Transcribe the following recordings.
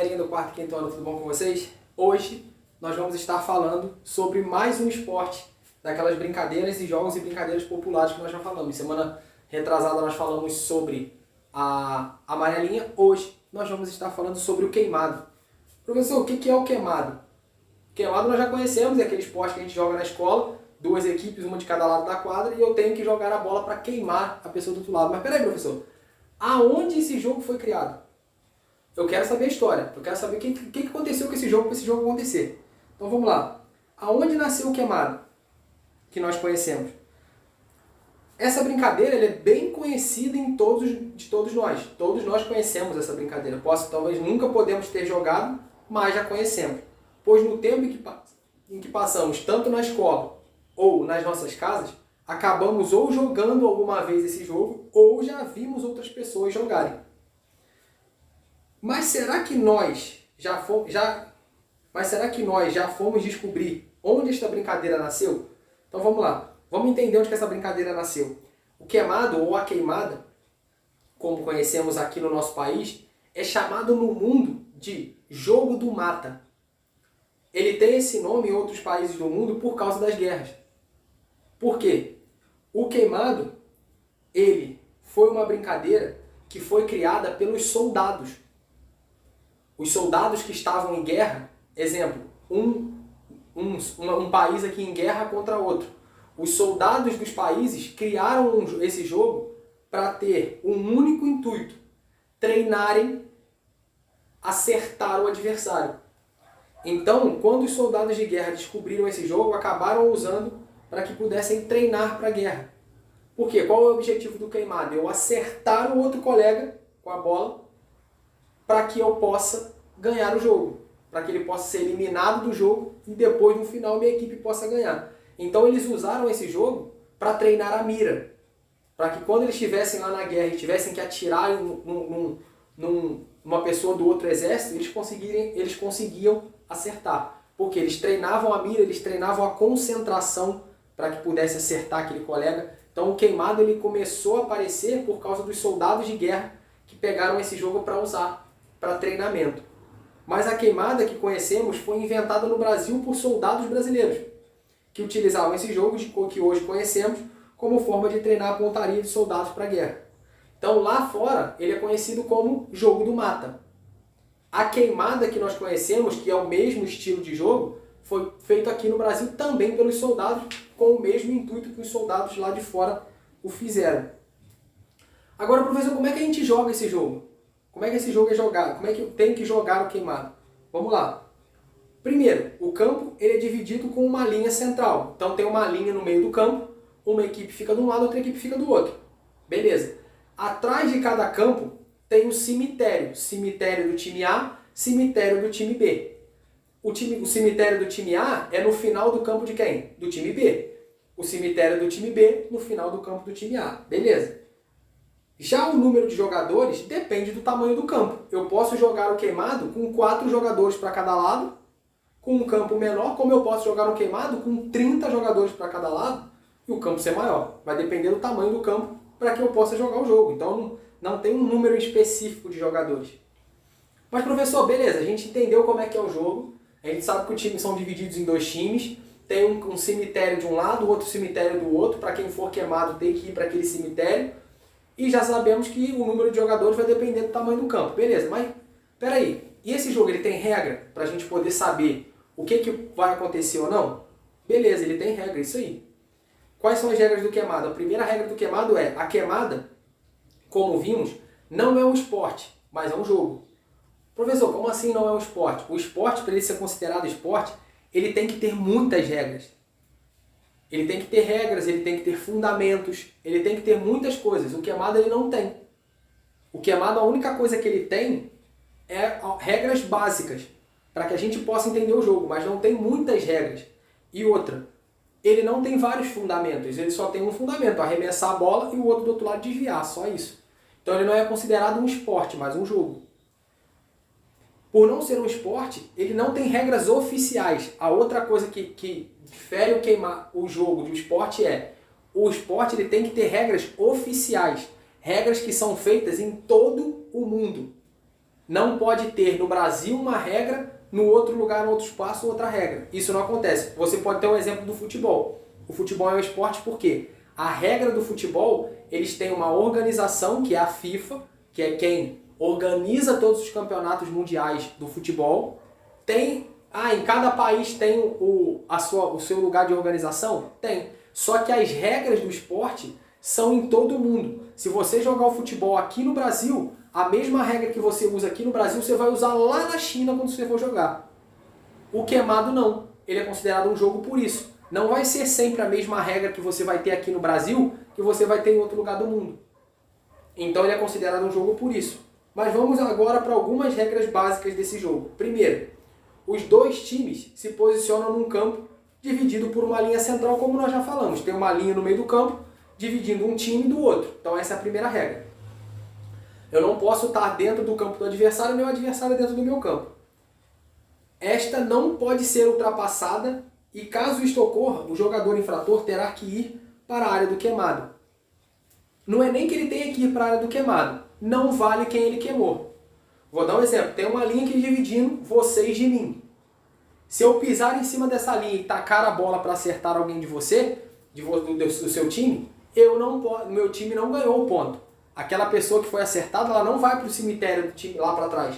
galerinha do quarto e quinto ano, tudo bom com vocês? Hoje nós vamos estar falando sobre mais um esporte, daquelas brincadeiras e jogos e brincadeiras populares que nós já falamos. Semana retrasada nós falamos sobre a amarelinha, hoje nós vamos estar falando sobre o queimado. Professor, o que é o queimado? Queimado nós já conhecemos, é aquele esporte que a gente joga na escola, duas equipes, uma de cada lado da quadra, e eu tenho que jogar a bola para queimar a pessoa do outro lado. Mas peraí, professor, aonde esse jogo foi criado? Eu quero saber a história, eu quero saber o que aconteceu com esse jogo para esse jogo acontecer. Então vamos lá. Aonde nasceu o queimado? Que nós conhecemos. Essa brincadeira ela é bem conhecida de todos nós. Todos nós conhecemos essa brincadeira. Talvez nunca podemos ter jogado, mas já conhecemos. Pois no tempo em que passamos, tanto na escola ou nas nossas casas, acabamos ou jogando alguma vez esse jogo, ou já vimos outras pessoas jogarem. Mas será que nós já fomos descobrir onde esta brincadeira nasceu? Então vamos lá. Vamos entender onde que essa brincadeira nasceu. O queimado ou a queimada, como conhecemos aqui no nosso país, é chamado no mundo de jogo do mata. Ele tem esse nome em outros países do mundo por causa das guerras. Por quê? O queimado, ele foi uma brincadeira que foi criada pelos soldados. Os soldados que estavam em guerra, exemplo, um país aqui em guerra contra outro. Os soldados dos países criaram esse jogo para ter um único intuito: treinarem, acertar o adversário. Então, quando os soldados de guerra descobriram esse jogo, acabaram usando para que pudessem treinar para a guerra. Por quê? Qual é o objetivo do queimado? Eu acertar o outro colega com a bola para que eu possa ganhar o jogo, para que ele possa ser eliminado do jogo e depois, no final, minha equipe possa ganhar. Então eles usaram esse jogo para treinar a mira, para que quando eles estivessem lá na guerra e tivessem que atirar numa pessoa do outro exército, eles conseguiam acertar. Porque eles treinavam a mira, eles treinavam a concentração para que pudesse acertar aquele colega. Então o queimado ele começou a aparecer por causa dos soldados de guerra que pegaram esse jogo para usar para treinamento. Mas a queimada que conhecemos foi inventada no Brasil por soldados brasileiros, que utilizavam esse jogo que hoje conhecemos como forma de treinar a pontaria de soldados para a guerra. Então lá fora ele é conhecido como jogo do mata. A queimada que nós conhecemos, que é o mesmo estilo de jogo, foi feito aqui no Brasil também pelos soldados, com o mesmo intuito que os soldados lá de fora o fizeram. Agora, professor, como é que a gente joga esse jogo? Como é que esse jogo é jogado? Como é que eu tenho que jogar o queimado? Vamos lá. Primeiro, o campo ele é dividido com uma linha central. Então tem uma linha no meio do campo, uma equipe fica de um lado, outra equipe fica do outro. Beleza. Atrás de cada campo tem um cemitério. Cemitério do time A, cemitério do time B. O cemitério do time A é no final do campo de quem? Do time B. O cemitério do time B no final do campo do time A. Beleza. Já o número de jogadores depende do tamanho do campo. Eu posso jogar o queimado com 4 jogadores para cada lado, com um campo menor, como eu posso jogar um queimado com 30 jogadores para cada lado e o campo ser maior. Vai depender do tamanho do campo para que eu possa jogar o jogo. Então não tem um número específico de jogadores. Mas professor, beleza, a gente entendeu como é que é o jogo, a gente sabe que os times são divididos em 2 times, tem um cemitério de um lado, outro cemitério do outro, para quem for queimado tem que ir para aquele cemitério, e já sabemos que o número de jogadores vai depender do tamanho do campo. Beleza, mas peraí, e esse jogo ele tem regra para a gente poder saber o que vai acontecer ou não? Beleza, ele tem regra, isso aí. Quais são as regras do queimado? A primeira regra do queimado é, a queimada, como vimos, não é um esporte, mas é um jogo. Professor, como assim não é um esporte? O esporte, para ele ser considerado esporte, ele tem que ter muitas regras. Ele tem que ter regras, ele tem que ter fundamentos, ele tem que ter muitas coisas. O queimado ele não tem. O queimado, a única coisa que ele tem é regras básicas, para que a gente possa entender o jogo, mas não tem muitas regras. E outra, ele não tem vários fundamentos, ele só tem um fundamento, arremessar a bola e o outro do outro lado desviar, só isso. Então ele não é considerado um esporte, mas um jogo. Por não ser um esporte, ele não tem regras oficiais. A outra coisa que difere o jogo do esporte é, o esporte ele tem que ter regras oficiais, regras que são feitas em todo o mundo. não pode ter no Brasil uma regra, no outro lugar, no outro espaço, outra regra. Isso não acontece. Você pode ter um exemplo do futebol. O futebol é um esporte porque a regra do futebol, eles têm uma organização, que é a FIFA, que é quem organiza todos os campeonatos mundiais do futebol. Tem, em cada país tem o seu lugar de organização? Tem. Só que as regras do esporte são em todo o mundo. Se você jogar o futebol aqui no Brasil, a mesma regra que você usa aqui no Brasil, você vai usar lá na China quando você for jogar. O queimado não. Ele é considerado um jogo por isso. Não vai ser sempre a mesma regra que você vai ter aqui no Brasil que você vai ter em outro lugar do mundo. Então ele é considerado um jogo por isso. Mas vamos agora para algumas regras básicas desse jogo. Primeiro, os dois times se posicionam num campo dividido por uma linha central, como nós já falamos. Tem uma linha no meio do campo dividindo um time do outro. Então essa é a primeira regra. Eu não posso estar dentro do campo do adversário, meu adversário dentro do meu campo. Esta não pode ser ultrapassada e, caso isto ocorra, o jogador infrator terá que ir para a área do queimado. Não é nem que ele tenha que ir para a área do queimado. Não vale quem ele queimou. Vou dar um exemplo. Tem uma linha aqui dividindo vocês de mim. Se eu pisar em cima dessa linha e tacar a bola para acertar alguém de você, do seu time, meu time não ganhou o ponto. Aquela pessoa que foi acertada, ela não vai para o cemitério do time lá para trás.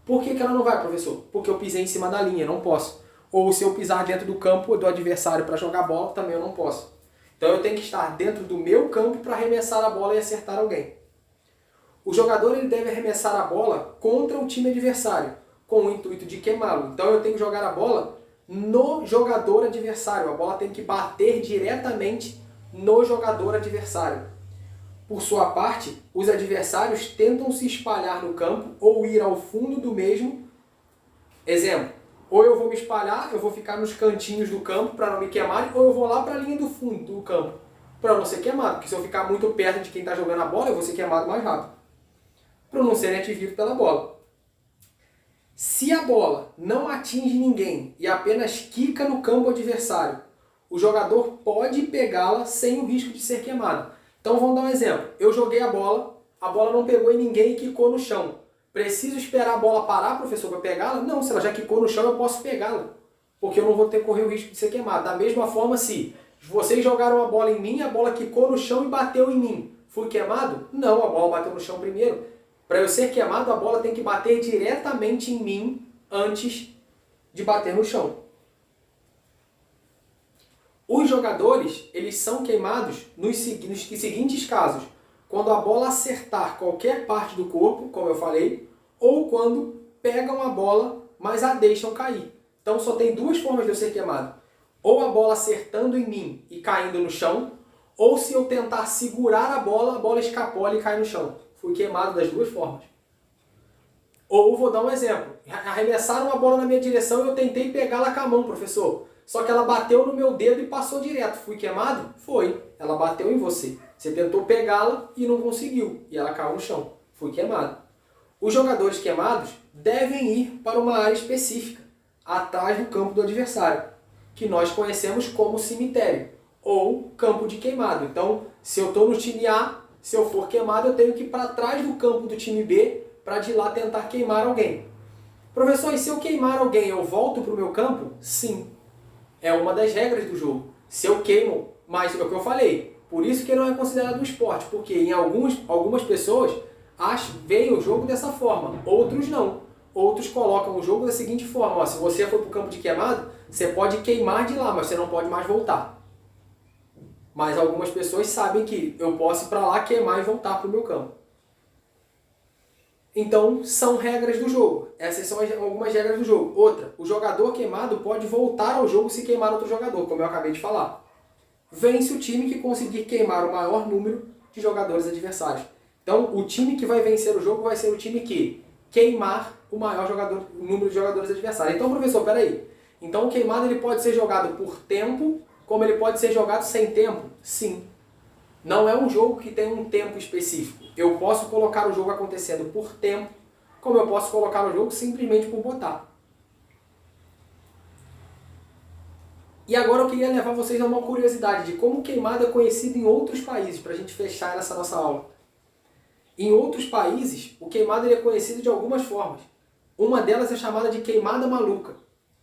Por que ela não vai, professor? Porque eu pisei em cima da linha, não posso. Ou se eu pisar dentro do campo do adversário para jogar bola, também eu não posso. Então eu tenho que estar dentro do meu campo para arremessar a bola e acertar alguém. O jogador ele deve arremessar a bola contra o time adversário, com o intuito de queimá-lo. Então eu tenho que jogar a bola no jogador adversário. A bola tem que bater diretamente no jogador adversário. Por sua parte, os adversários tentam se espalhar no campo ou ir ao fundo do mesmo. Exemplo, ou eu vou me espalhar, eu vou ficar nos cantinhos do campo para não me queimar, ou eu vou lá para a linha do fundo do campo para não ser queimado. Porque se eu ficar muito perto de quem está jogando a bola, eu vou ser queimado mais rápido. Para não ser atingido pela bola. Se a bola não atinge ninguém e apenas quica no campo adversário, o jogador pode pegá-la sem o risco de ser queimado. Então vamos dar um exemplo. Eu joguei a bola não pegou em ninguém e quicou no chão. Preciso esperar a bola parar, professor, para pegá-la? Não, se ela já quicou no chão, eu posso pegá-la. Porque eu não vou correr o risco de ser queimado. Da mesma forma, se vocês jogaram a bola em mim, a bola quicou no chão e bateu em mim. Fui queimado? Não, a bola bateu no chão primeiro. Para eu ser queimado, a bola tem que bater diretamente em mim antes de bater no chão. Os jogadores, eles são queimados nos seguintes casos. Quando a bola acertar qualquer parte do corpo, como eu falei, ou quando pegam a bola, mas a deixam cair. Então só tem duas formas de eu ser queimado. Ou a bola acertando em mim e caindo no chão, ou se eu tentar segurar a bola escapola e cai no chão. Fui queimado das duas formas. Ou vou dar um exemplo. Arremessaram a bola na minha direção e eu tentei pegá-la com a mão, professor. Só que ela bateu no meu dedo e passou direto. Fui queimado? Foi. Ela bateu em você. Você tentou pegá-la e não conseguiu. E ela caiu no chão. Fui queimado. Os jogadores queimados devem ir para uma área específica, atrás do campo do adversário, que nós conhecemos como cemitério, ou campo de queimado. Então, se eu estou no time A, se eu for queimado, eu tenho que ir para trás do campo do time B, para de lá tentar queimar alguém. Professor, e se eu queimar alguém, eu volto para o meu campo? Sim. É uma das regras do jogo. Se eu queimo, mas é o que eu falei. Por isso que não é considerado um esporte, porque em algumas pessoas veem o jogo dessa forma, outros não. Outros colocam o jogo da seguinte forma: ó, se você for para o campo de queimado, você pode queimar de lá, mas você não pode mais voltar. Mas algumas pessoas sabem que eu posso ir para lá, queimar e voltar para o meu campo. Então, são regras do jogo. Essas são algumas regras do jogo. Outra, o jogador queimado pode voltar ao jogo se queimar outro jogador, como eu acabei de falar. Vence o time que conseguir queimar o maior número de jogadores adversários. Então, o time que vai vencer o jogo vai ser o time que queimar o maior número de jogadores adversários. Então, professor, peraí. Então, o queimado ele pode ser jogado por tempo, como ele pode ser jogado sem tempo? Sim. Não é um jogo que tem um tempo específico. Eu posso colocar o jogo acontecendo por tempo, como eu posso colocar o jogo simplesmente por botar. E agora eu queria levar vocês a uma curiosidade de como queimado é conhecido em outros países, para a gente fechar essa nossa aula. Em outros países, o queimado ele é conhecido de algumas formas. Uma delas é chamada de queimada maluca.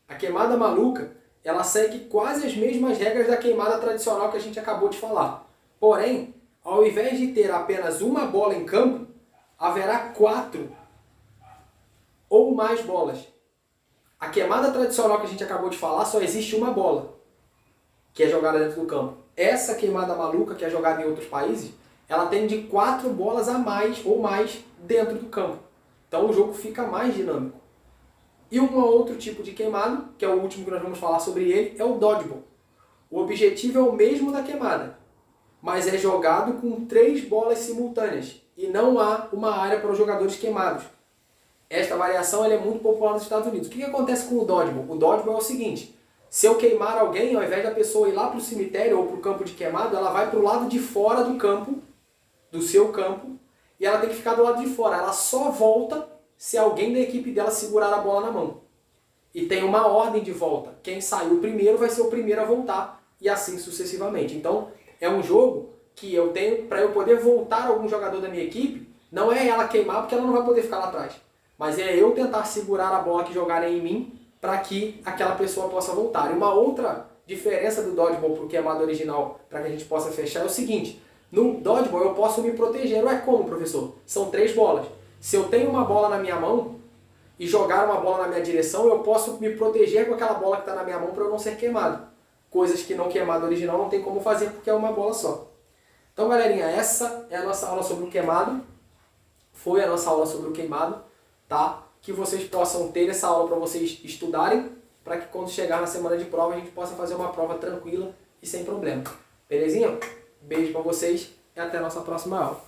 A queimada maluca, ela segue quase as mesmas regras da queimada tradicional que a gente acabou de falar. Porém, ao invés de ter apenas uma bola em campo, haverá 4 ou mais bolas. A queimada tradicional que a gente acabou de falar só existe uma bola, que é jogada dentro do campo. Essa queimada maluca, que é jogada em outros países, ela tem de 4 bolas a mais ou mais dentro do campo. Então o jogo fica mais dinâmico. E um outro tipo de queimado, que é o último que nós vamos falar sobre ele, é o dodgeball. O objetivo é o mesmo da queimada, mas é jogado com 3 bolas simultâneas e não há uma área para os jogadores queimados. Esta variação ela é muito popular nos Estados Unidos. O que acontece com o dodgeball? O dodgeball é o seguinte: se eu queimar alguém, ao invés da pessoa ir lá para o cemitério ou para o campo de queimado, ela vai para o lado de fora do campo, do seu campo, e ela tem que ficar do lado de fora. Ela só volta se alguém da equipe dela segurar a bola na mão. E tem uma ordem de volta. Quem saiu primeiro vai ser o primeiro a voltar, e assim sucessivamente. Então, é um jogo que eu tenho, para eu poder voltar algum jogador da minha equipe, não é ela queimar, porque ela não vai poder ficar lá atrás. Mas é eu tentar segurar a bola que jogarem em mim, para que aquela pessoa possa voltar. E uma outra diferença do dodgeball para o queimado original, para que a gente possa fechar, é o seguinte: no dodgeball eu posso me proteger. Ué, como, professor? São 3 bolas. Se eu tenho uma bola na minha mão e jogar uma bola na minha direção, eu posso me proteger com aquela bola que está na minha mão para eu não ser queimado. Coisas que no queimado original não tem como fazer porque é uma bola só. Então, galerinha, essa é a nossa aula sobre o queimado. Foi a nossa aula sobre o queimado, tá? Que vocês possam ter essa aula para vocês estudarem, para que quando chegar na semana de prova a gente possa fazer uma prova tranquila e sem problema. Belezinha? Beijo para vocês e até a nossa próxima aula.